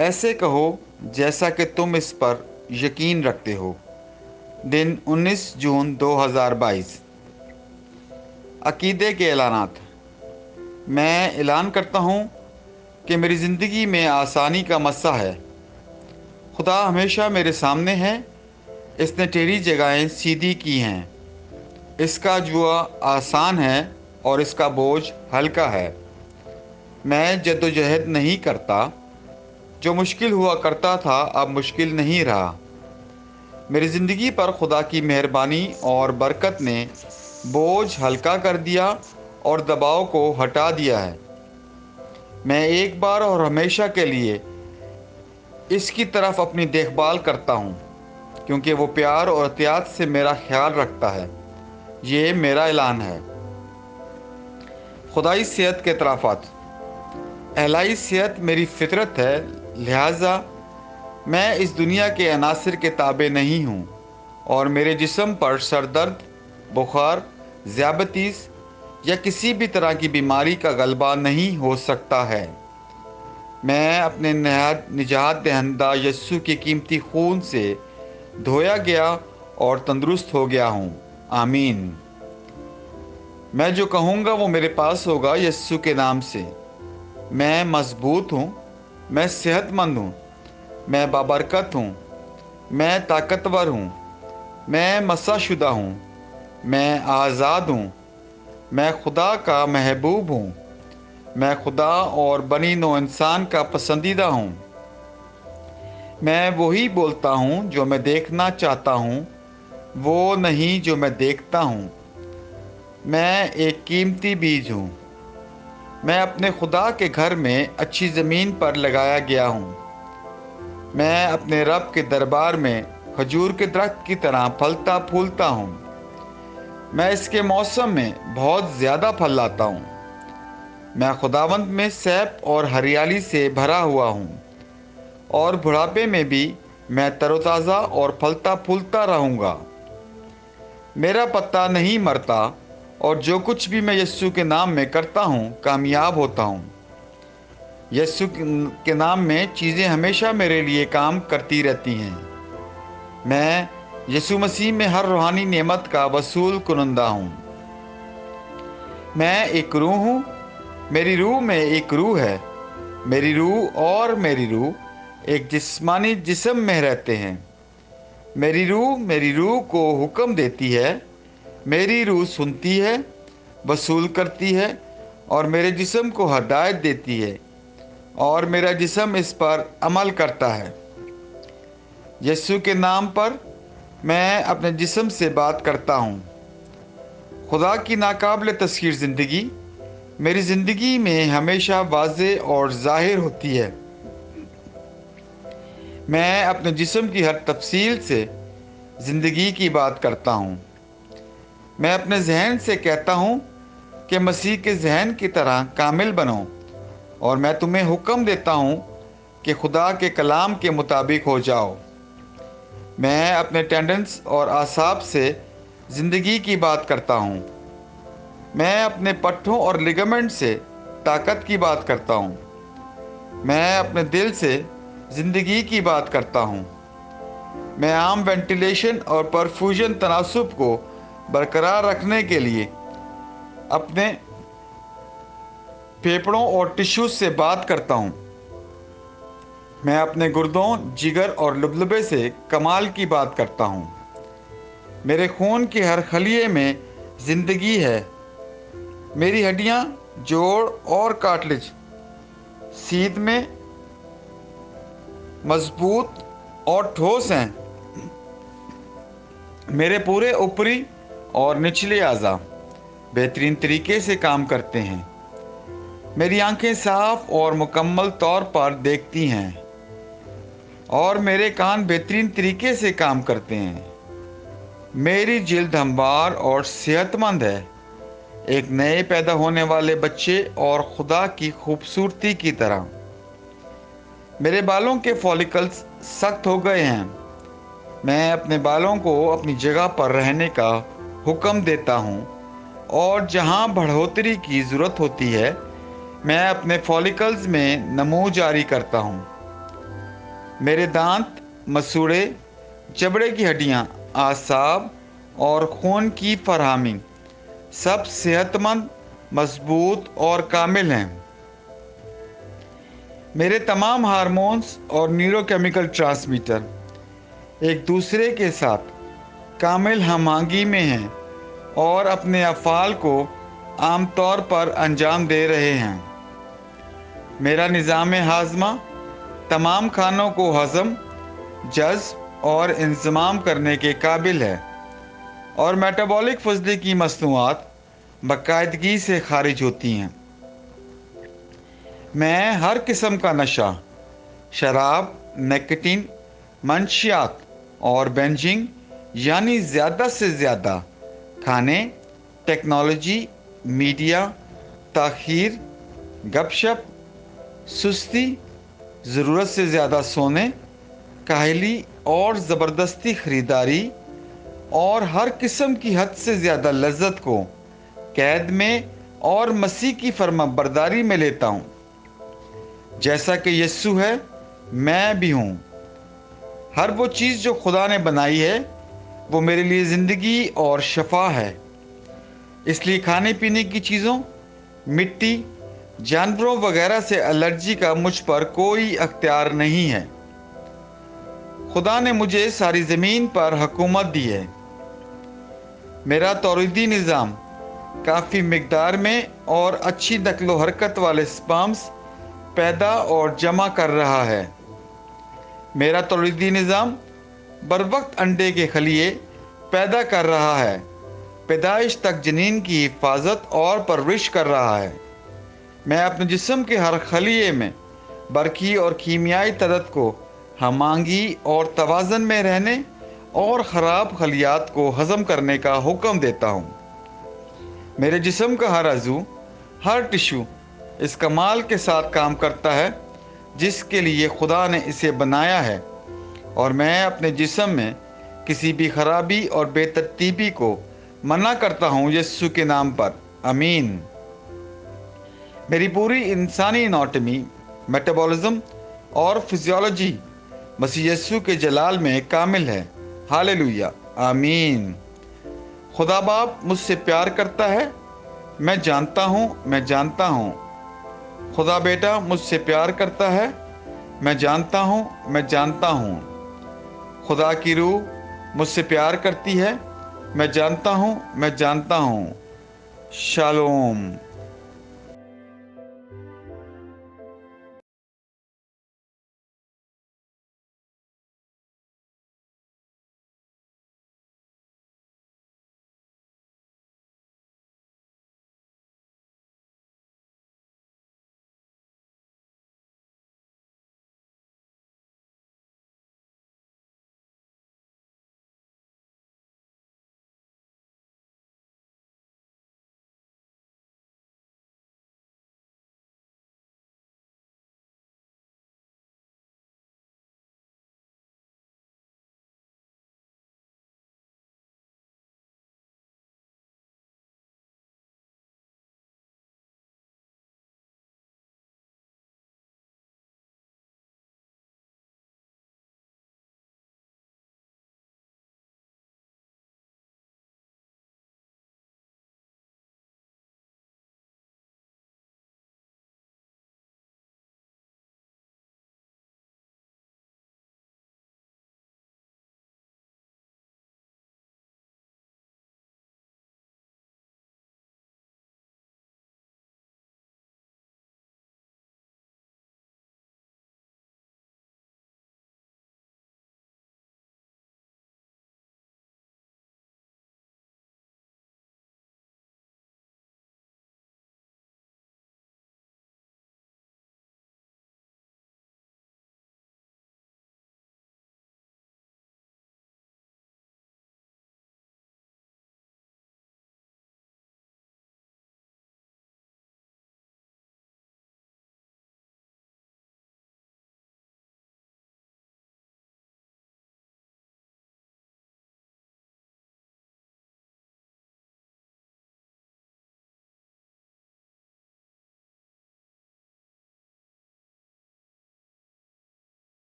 ऐसे कहो जैसा कि तुम इस पर यकीन रखते हो। दिन 19 जून 2022। अकीदे के ऐलानात। मैं ऐलान करता हूँ कि मेरी ज़िंदगी में आसानी का मस्सा है। खुदा हमेशा मेरे सामने है। इसने टेढ़ी जगहें सीधी की हैं। इसका जुआ आसान है और इसका बोझ हल्का है। मैं जद्दोजहद नहीं करता। जो मुश्किल हुआ करता था अब मुश्किल नहीं रहा। मेरी ज़िंदगी पर खुदा की मेहरबानी और बरकत ने बोझ हल्का कर दिया और दबाव को हटा दिया है। मैं एक बार और हमेशा के लिए इसकी तरफ अपनी देखभाल करता हूँ, क्योंकि वो प्यार और एहतियात से मेरा ख्याल रखता है। ये मेरा ऐलान है। खुदाई सेहत के तराफात। एलाई सेहत मेरी फितरत है, लिहाजा मैं इस दुनिया के अनासिर के ताबे नहीं हूँ और मेरे जिस्म पर सर दर्द, बुखार, ज़ियाबतीस या किसी भी तरह की बीमारी का गलबा नहीं हो सकता है। मैं अपने निजात दहंदा यस्सु के कीमती खून से धोया गया और तंदुरुस्त हो गया हूँ। आमीन। मैं जो कहूँगा वो मेरे पास होगा यस्सु के नाम से। मैं मजबूत हूँ, मैं सेहतमंद हूँ, मैं बाबरकत हूँ, मैं ताकतवर हूँ, मैं मसाशुदा हूँ, मैं आज़ाद हूँ, मैं खुदा का महबूब हूँ, मैं खुदा और बनी नो इंसान का पसंदीदा हूँ। मैं वही बोलता हूँ जो मैं देखना चाहता हूँ, वो नहीं जो मैं देखता हूँ। मैं एक कीमती बीज हूँ। मैं अपने खुदा के घर में अच्छी ज़मीन पर लगाया गया हूँ। मैं अपने रब के दरबार में खजूर के दरख्त की तरह फलता फूलता हूँ। मैं इसके मौसम में बहुत ज़्यादा फल लाता हूँ। मैं खुदावंद में सैफ और हरियाली से भरा हुआ हूँ और बुढ़ापे में भी मैं तरोताज़ा और फलता फूलता रहूँगा। मेरा पत्ता नहीं मरता और जो कुछ भी मैं यस्सु के नाम में करता हूँ कामयाब होता हूँ। यस्सु के नाम में चीज़ें हमेशा मेरे लिए काम करती रहती हैं। मैं यीशु मसीह में हर रूहानी नेमत का वसूल कुनंदा हूँ। मैं एक रूह हूँ। मेरी रूह में एक रूह है। मेरी रूह और मेरी रूह एक जिस्मानी जिस्म में रहते हैं। मेरी रूह को हुक्म देती है। मेरी रूह सुनती है, वसूल करती है और मेरे जिस्म को हदायत देती है और मेरा जिस्म इस पर अमल करता है। यीशु के नाम पर मैं अपने जिस्म से बात करता हूँ। खुदा की नाकाबिल तस्खीर ज़िंदगी मेरी ज़िंदगी में हमेशा वाज़े और ज़ाहिर होती है। मैं अपने जिस्म की हर तफसील से ज़िंदगी की बात करता हूँ। मैं अपने जहन से कहता हूँ कि मसीह के जहन की तरह कामिल बनो और मैं तुम्हें हुक्म देता हूँ कि खुदा के कलाम के मुताबिक हो जाओ। मैं अपने टेंडेंस और आसाब से ज़िंदगी की बात करता हूँ। मैं अपने पट्ठों और लिगामेंट से ताकत की बात करता हूँ। मैं अपने दिल से ज़िंदगी की बात करता हूँ। मैं आम वेंटिलेशन और परफ्यूजन तनासुब को बरकरार रखने के लिए अपने फेफड़ों और टिश्यूज से बात करता हूँ। मैं अपने गुर्दों, जिगर और लुबलुबे से कमाल की बात करता हूँ। मेरे खून के हर खलिए में ज़िंदगी है। मेरी हड्डियाँ, जोड़ और कार्टिलेज सीध में मजबूत और ठोस हैं। मेरे पूरे ऊपरी और निचले अज़ा बेहतरीन तरीके से काम करते हैं। मेरी आंखें साफ और मुकम्मल तौर पर देखती हैं और मेरे कान बेहतरीन तरीके से काम करते हैं। मेरी जिल्द हमवार और सेहतमंद है, एक नए पैदा होने वाले बच्चे और खुदा की खूबसूरती की तरह। मेरे बालों के फॉलिकल्स सख्त हो गए हैं। मैं अपने बालों को अपनी जगह पर रहने का हुक्म देता हूँ और जहाँ बढ़ोतरी की ज़रूरत होती है मैं अपने फॉलिकल्स में नमू जारी करता हूँ। मेरे दांत, मसूड़े, जबड़े की हड्डियाँ, आसाब और खून की फरहमी सब सेहतमंद, मजबूत और कामिल हैं। मेरे तमाम हार्मोन्स और न्यूरोकेमिकल ट्रांसमीटर एक दूसरे के साथ कामिल हमआहंगी में हैं और अपने अफ़ाल को आमतौर पर अंजाम दे रहे हैं। मेरा निज़ाम हाज़मा तमाम खानों को हज़म, जज़्ब और इंज़माम करने के काबिल है और मेटाबॉलिक फजले की मसनूआत बाकायदगी से खारिज होती हैं। मैं हर किस्म का नशा, शराब, निकोटीन, मंशियात और बेंजिंग यानी ज़्यादा से ज़्यादा खाने, टेक्नोलॉजी, मीडिया, ताख़ीर, गपशप, सुस्ती, ज़रूरत से ज़्यादा सोने, काहली और ज़बरदस्ती ख़रीदारी और हर किस्म की हद से ज़्यादा लज्जत को कैद में और मसीह की फरमाबरदारी में लेता हूँ। जैसा कि यस्सु है, मैं भी हूँ। हर वो चीज़ जो खुदा ने बनाई है वो मेरे लिए ज़िंदगी और शफा है। इसलिए खाने पीने की चीज़ों, मिट्टी, जानवरों वगैरह से एलर्जी का मुझ पर कोई अख्तियार नहीं है। खुदा ने मुझे सारी ज़मीन पर हुकूमत दी है। मेरा तौरीदी निज़ाम काफ़ी मिकदार में और अच्छी नकलो हरकत वाले स्पर्म्स पैदा और जमा कर रहा है। मेरा तौरीदी निज़ाम बरवक्त अंडे के खलिए पैदा कर रहा है, पैदाइश तक जनीन की हिफाजत और परवरिश कर रहा है। मैं अपने जिस्म के हर खलिए में बरकी और कीमियाई तदत को हमआहंगी और तवाज़न में रहने और ख़राब खलियात को हज़म करने का हुक्म देता हूँ। मेरे जिस्म का हर अज़ू, हर टिश्यू इस कमाल के साथ काम करता है जिसके लिए खुदा ने इसे बनाया है और मैं अपने जिस्म में किसी भी खराबी और बेतरतीबी को मना करता हूँ यस्सु के नाम पर। आमीन। मेरी पूरी इंसानी एनाटॉमी, मेटाबॉलिज्म और फिजियोलॉजी मसीह यस्सु के जलाल में कामिल है। हालेलुया। आमीन। खुदा बाप मुझसे प्यार करता है, मैं जानता हूँ। खुदा बेटा मुझसे प्यार करता है, मैं जानता हूँ। खुदा की रूह मुझसे प्यार करती है, मैं जानता हूँ। शालोम।